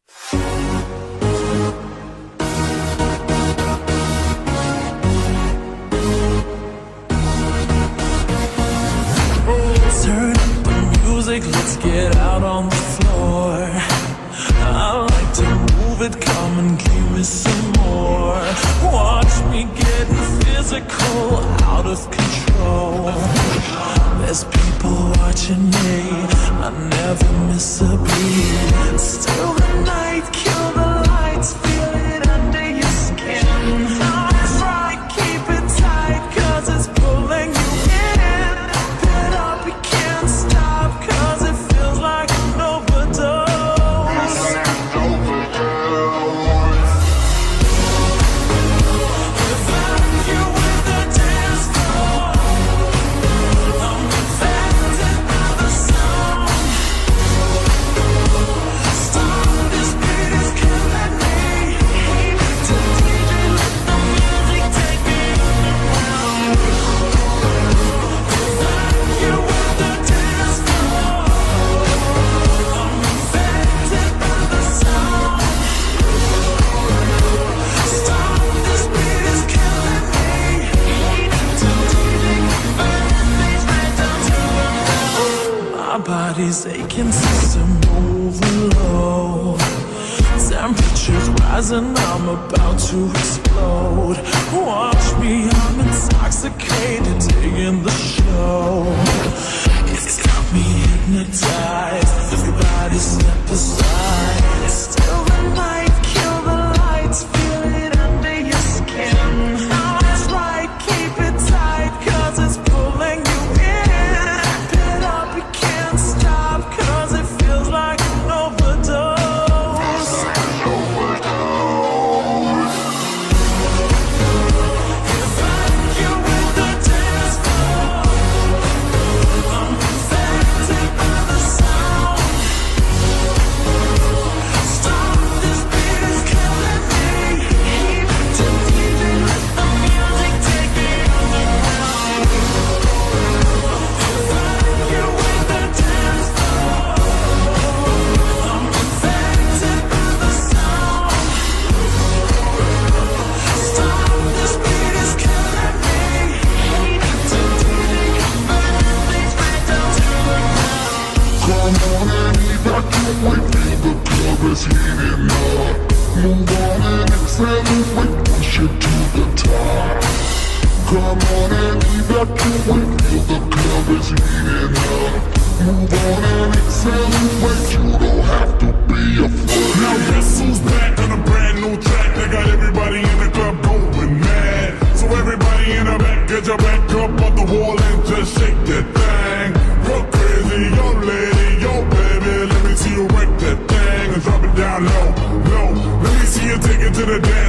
Turn up the music, let's get out on the floor. I like to move it, come and give me some more. Watch me getting physical, out of control. There's people watching me, I never miss a beat. Still the night, kill the lights, feel it under your skin. That's right, keep it tight, cause it's pulling you in. Get up, you can't stop, cause it feels like an overdose. My body's aching, system moving low. Temperature's rising, I'm about to explode. Watch me, I'm intoxicated, digging the show. It's got me hypnotized, everybody step aside. It's still the night, kill the lights, feel it under your skin. That's right, keep it tight, cause it's pulling you in. Get up, you can't stop, cause it feels like an overdose. If I you with the dance floor, I'm infected by the sound. Stop, this beat is killing me. Keep it too deep and let the music take me underground. If I you with the dance floor, I'm infected by the sound. Stop, this beat is killing me. Keep it too deep and burn things right down to the ground. Come on and evacuate, feel the club is heating up. Move on and accelerate, push it to the top. Come on and evacuate, feel the club is heating up. Move on and accelerate, you don't have to be afraid. Now guess who's back on a brand new track? They got everybody in the club going mad. So everybody in the back, get your back up on the wall and just shake that thing. Go crazy, yo lady, yo baby, let me see you work that thing and drop it down low, low. Let me see you take it to the dance